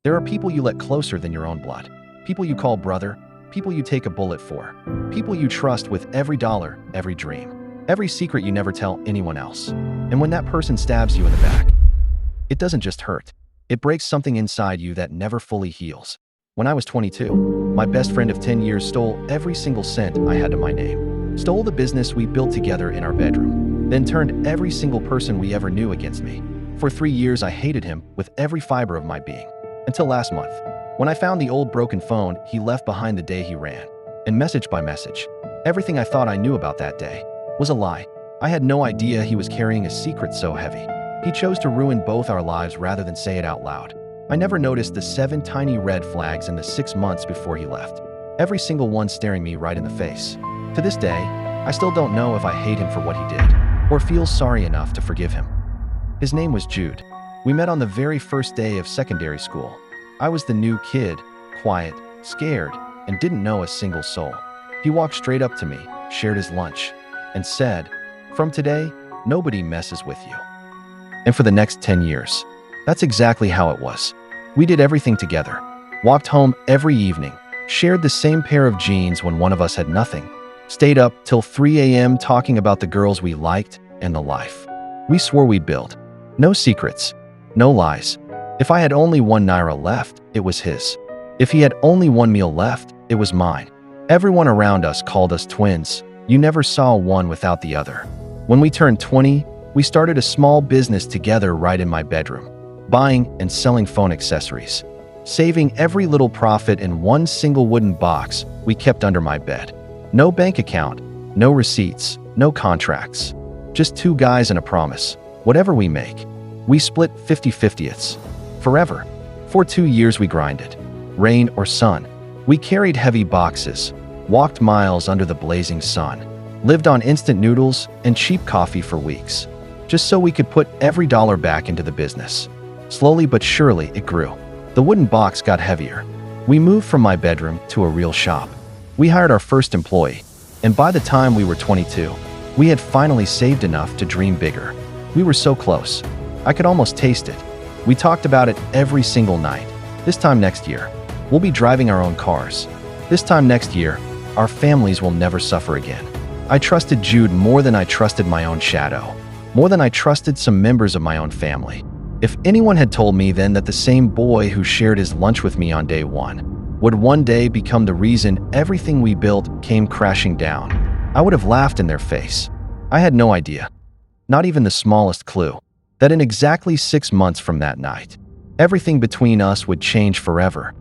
There are people you let closer than your own blood. People you call brother, people you take a bullet for, people you trust with every dollar, every dream, every secret you never tell anyone else. And when that person stabs you in the back, it doesn't just hurt. It breaks something inside you that never fully heals. When I was 22, my best friend of 10 years stole every single cent I had to my name, stole the business we built together in our bedroom, then turned every single person we ever knew against me. For 3 years, I hated him with every fiber of my being. Until last month, when I found the old broken phone he left behind the day he ran. And message by message, everything I thought I knew about that day was a lie. I had no idea he was carrying a secret so heavy. He chose to ruin both our lives rather than say it out loud. I never noticed the 7 tiny red flags in the 6 months before he left. Every single one staring me right in the face. To this day, I still don't know if I hate him for what he did, or feel sorry enough to forgive him. His name was Jude. We met on the very first day of secondary school. I was the new kid, quiet, scared, and didn't know a single soul. He walked straight up to me, shared his lunch, and said, "From today, nobody messes with you." And for the next 10 years, that's exactly how it was. We did everything together, walked home every evening, shared the same pair of jeans when one of us had nothing, stayed up till 3 a.m. talking about the girls we liked and the life we swore we'd build. No secrets, no lies. If I had only $1 left, it was his. If he had only one meal left, it was mine. Everyone around us called us twins. You never saw one without the other. When we turned 20, we started a small business together right in my bedroom, buying and selling phone accessories, saving every little profit in one single wooden box we kept under my bed. No bank account, no receipts, no contracts. Just 2 guys and a promise. Whatever we make, we split 50/50ths. Forever. For 2 years we grinded. Rain or sun. We carried heavy boxes, walked miles under the blazing sun, lived on instant noodles and cheap coffee for weeks, just so we could put every dollar back into the business. Slowly but surely it grew. The wooden box got heavier. We moved from my bedroom to a real shop. We hired our first employee, and by the time we were 22, we had finally saved enough to dream bigger. We were so close. I could almost taste it. We talked about it every single night. This time next year, we'll be driving our own cars. This time next year, our families will never suffer again. I trusted Jude more than I trusted my own shadow, more than I trusted some members of my own family. If anyone had told me then that the same boy who shared his lunch with me on day 1 would one day become the reason everything we built came crashing down, I would have laughed in their face. I had no idea, not even the smallest clue, that in exactly 6 months from that night, everything between us would change forever.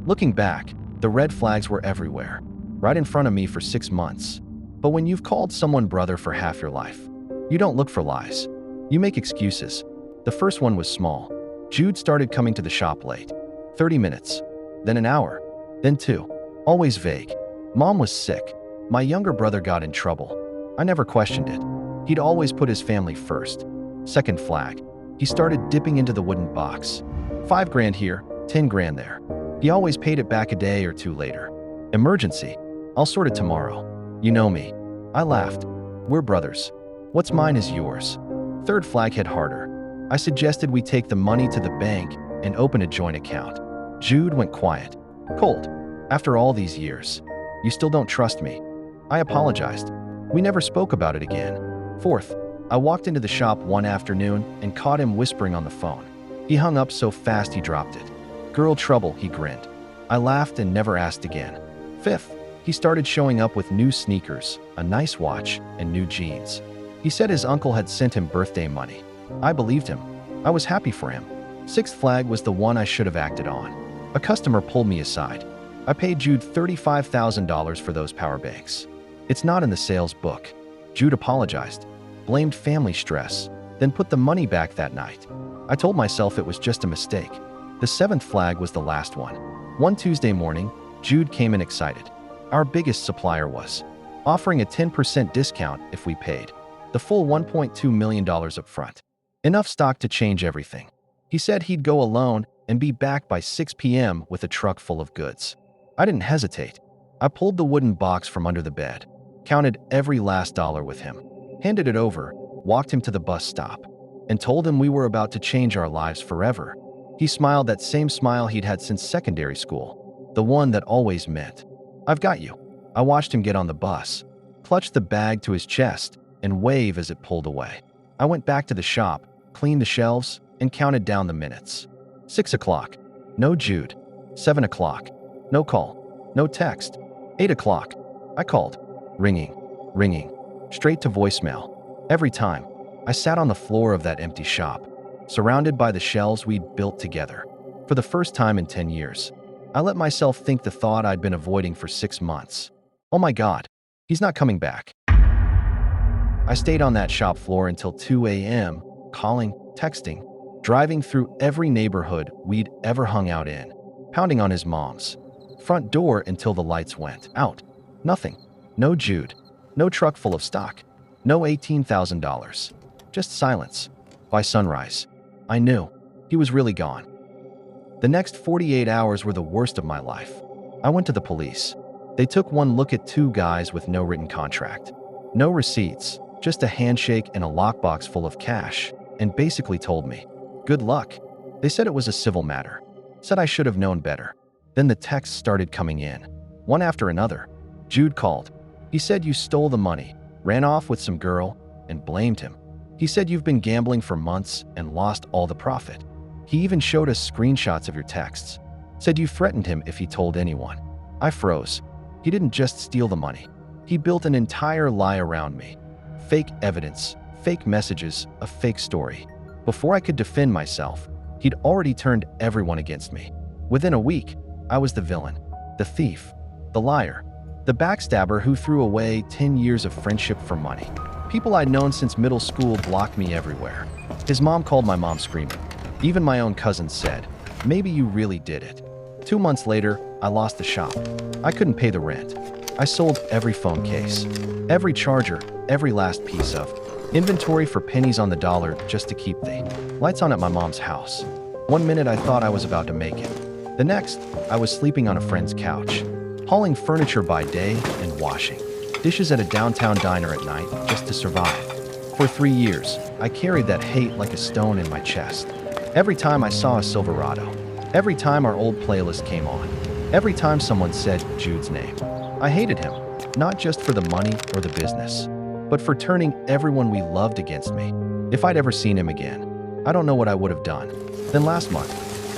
Looking back, the red flags were everywhere, right in front of me for 6 months. But when you've called someone brother for half your life, you don't look for lies. You make excuses. The first one was small. Jude started coming to the shop late. 30 minutes, then an hour, then 2. Always vague. Mom was sick. My younger brother got in trouble. I never questioned it. He'd always put his family first. Second flag. He started dipping into the wooden box. 5 grand here, 10 grand there. He always paid it back a day or 2 later. Emergency. I'll sort it tomorrow. You know me. I laughed. We're brothers. What's mine is yours. Third flag hit harder. I suggested we take the money to the bank and open a joint account. Jude went quiet. Cold. After all these years, you still don't trust me. I apologized. We never spoke about it again. Fourth, I walked into the shop one afternoon and caught him whispering on the phone. He hung up so fast he dropped it. Girl trouble, he grinned. I laughed and never asked again. Fifth, he started showing up with new sneakers, a nice watch, and new jeans. He said his uncle had sent him birthday money. I believed him. I was happy for him. Sixth flag was the one I should have acted on. A customer pulled me aside. I paid Jude $35,000 for those power banks. It's not in the sales book. Jude apologized, blamed family stress, then put the money back that night. I told myself it was just a mistake. The seventh flag was the last one. One Tuesday morning, Jude came in excited. Our biggest supplier was offering a 10% discount if we paid the full $1.2 million up front. Enough stock to change everything. He said he'd go alone and be back by 6 p.m. with a truck full of goods. I didn't hesitate. I pulled the wooden box from under the bed, counted every last dollar with him, handed it over, walked him to the bus stop, and told him we were about to change our lives forever. He smiled that same smile he'd had since secondary school, the one that always meant, "I've got you." I watched him get on the bus, clutch the bag to his chest, and wave as it pulled away. I went back to the shop, cleaned the shelves, and counted down the minutes. 6 o'clock. No Jude. 7 o'clock. No call. No text. 8 o'clock. I called. Ringing. Ringing. Straight to voicemail. Every time. I sat on the floor of that empty shop, surrounded by the shelves we'd built together. For the first time in 10 years, I let myself think the thought I'd been avoiding for 6 months. Oh my God, he's not coming back. I stayed on that shop floor until 2 a.m., calling, texting, driving through every neighborhood we'd ever hung out in, pounding on his mom's front door until the lights went out. Nothing. No Jude. No truck full of stock. No $18,000. Just silence. By sunrise, I knew he was really gone. The next 48 hours were the worst of my life. I went to the police. They took one look at 2 guys with no written contract. No receipts, just a handshake and a lockbox full of cash, and basically told me, "Good luck." They said it was a civil matter. Said I should have known better. Then the texts started coming in, one after another. Jude called. He said you stole the money, ran off with some girl, and blamed him. He said you've been gambling for months and lost all the profit. He even showed us screenshots of your texts. Said you threatened him if he told anyone. I froze. He didn't just steal the money. He built an entire lie around me. Fake evidence, fake messages, a fake story. Before I could defend myself, he'd already turned everyone against me. Within a week, I was the villain, the thief, the liar, the backstabber who threw away 10 years of friendship for money. People I'd known since middle school blocked me everywhere. His mom called my mom screaming. Even my own cousins said, "Maybe you really did it." 2 months later, I lost the shop. I couldn't pay the rent. I sold every phone case, every charger, every last piece of inventory for pennies on the dollar just to keep the lights on at my mom's house. One minute I thought I was about to make it. The next, I was sleeping on a friend's couch, hauling furniture by day and washing dishes at a downtown diner at night just to survive. For 3 years, I carried that hate like a stone in my chest. Every time I saw a Silverado, every time our old playlist came on, every time someone said Jude's name, I hated him, not just for the money or the business, but for turning everyone we loved against me. If I'd ever seen him again, I don't know what I would have done. Then last month,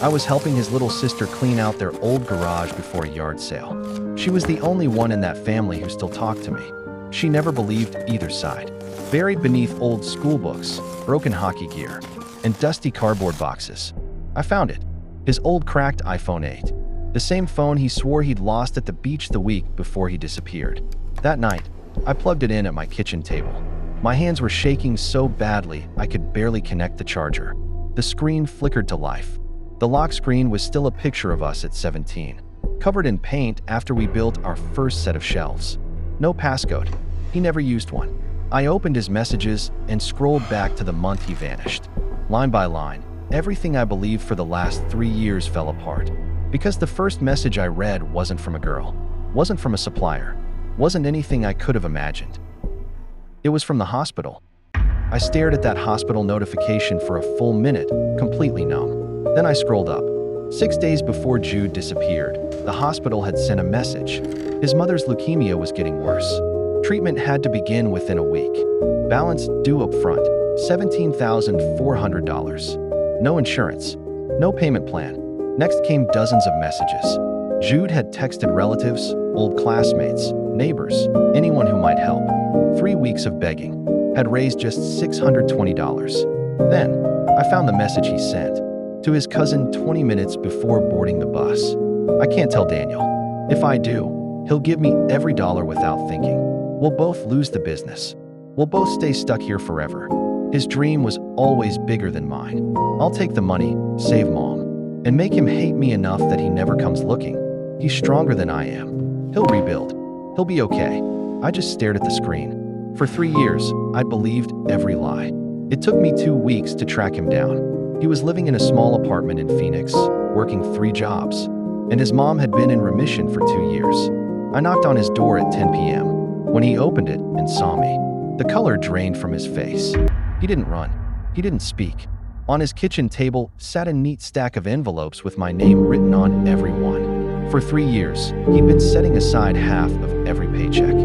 I was helping his little sister clean out their old garage before a yard sale. She was the only one in that family who still talked to me. She never believed either side. Buried beneath old school books, broken hockey gear, and dusty cardboard boxes, I found it. His old cracked iPhone 8. The same phone he swore he'd lost at the beach the week before he disappeared. That night, I plugged it in at my kitchen table. My hands were shaking so badly I could barely connect the charger. The screen flickered to life. The lock screen was still a picture of us at 17, covered in paint after we built our first set of shelves. No passcode. He never used one. I opened his messages and scrolled back to the month he vanished. Line by line, everything I believed for the last 3 years fell apart. Because the first message I read wasn't from a girl, wasn't from a supplier, wasn't anything I could have imagined. It was from the hospital. I stared at that hospital notification for a full minute, completely numb. Then I scrolled up. 6 days before Jude disappeared, the hospital had sent a message. His mother's leukemia was getting worse. Treatment had to begin within a week. Balance due up front, $17,400. No insurance. No payment plan. Next came dozens of messages. Jude had texted relatives, old classmates, neighbors, anyone who might help. 3 weeks of begging had raised just $620. Then, I found the message he sent to his cousin 20 minutes before boarding the bus. I can't tell Daniel. If I do, he'll give me every dollar without thinking. We'll both lose the business. We'll both stay stuck here forever. His dream was always bigger than mine. I'll take the money, save Mom, and make him hate me enough that he never comes looking. He's stronger than I am. He'll rebuild. He'll be okay. I just stared at the screen. For 3 years, I believed every lie. It took me 2 weeks to track him down. He was living in a small apartment in Phoenix, working 3 jobs, and his mom had been in remission for 2 years. I knocked on his door at 10 p.m. When he opened it and saw me, the color drained from his face. He didn't run. He didn't speak. On his kitchen table sat a neat stack of envelopes with my name written on every one. For 3 years, he'd been setting aside half of every paycheck,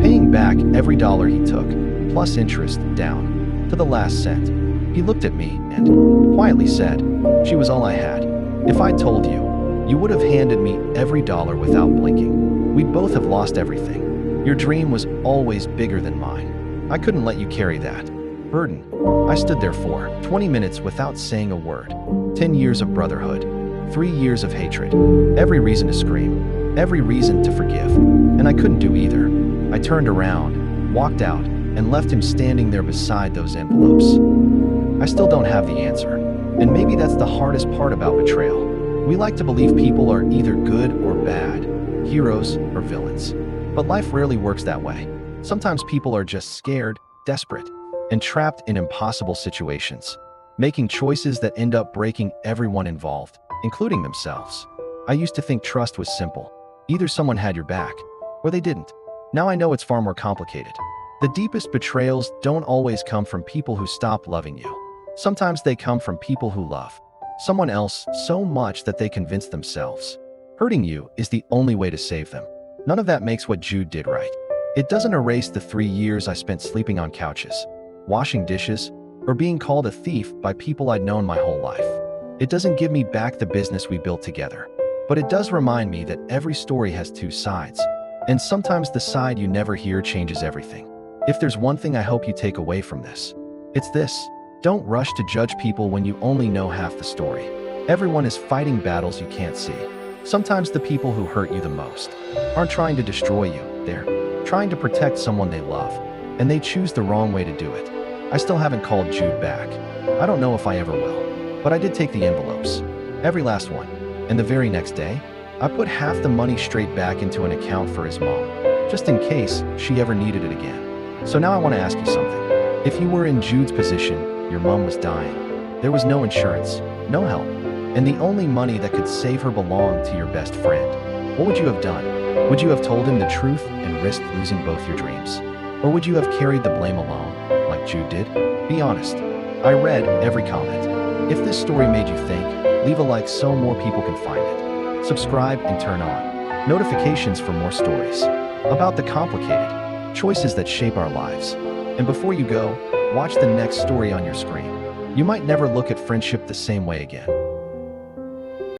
paying back every dollar he took, plus interest, down to the last cent. He looked at me and quietly said, "She was all I had. If I told you, you would have handed me every dollar without blinking. We'd both have lost everything. Your dream was always bigger than mine. I couldn't let you carry that burden." I stood there for 20 minutes without saying a word. 10 years of brotherhood, 3 years of hatred, every reason to scream, every reason to forgive, and I couldn't do either. I turned around, walked out, and left him standing there beside those envelopes. I still don't have the answer, and maybe that's the hardest part about betrayal. We like to believe people are either good or bad, heroes or villains, but life rarely works that way. Sometimes people are just scared, desperate, and trapped in impossible situations, making choices that end up breaking everyone involved, including themselves. I used to think trust was simple. Either someone had your back, or they didn't. Now I know it's far more complicated. The deepest betrayals don't always come from people who stop loving you. Sometimes they come from people who love someone else so much that they convince themselves hurting you is the only way to save them. None of that makes what Jude did right. It doesn't erase the 3 years I spent sleeping on couches, washing dishes, or being called a thief by people I'd known my whole life. It doesn't give me back the business we built together, but it does remind me that every story has 2 sides, and sometimes the side you never hear changes everything. If there's one thing I hope you take away from this, it's this: don't rush to judge people when you only know half the story. Everyone is fighting battles you can't see. Sometimes the people who hurt you the most aren't trying to destroy you, they're trying to protect someone they love, and they choose the wrong way to do it. I still haven't called Jude back. I don't know if I ever will, but I did take the envelopes, every last one, and the very next day, I put half the money straight back into an account for his mom, just in case she ever needed it again. So now I want to ask you something. If you were in Jude's position, your mom was dying, there was no insurance, no help, and the only money that could save her belonged to your best friend, what would you have done? Would you have told him the truth and risked losing both your dreams? Or would you have carried the blame alone, like Jude did? Be honest. I read every comment. If this story made you think, leave a like so more people can find it. Subscribe and turn on notifications for more stories about the complicated choices that shape our lives. And before you go, watch the next story on your screen. You might never look at friendship the same way again.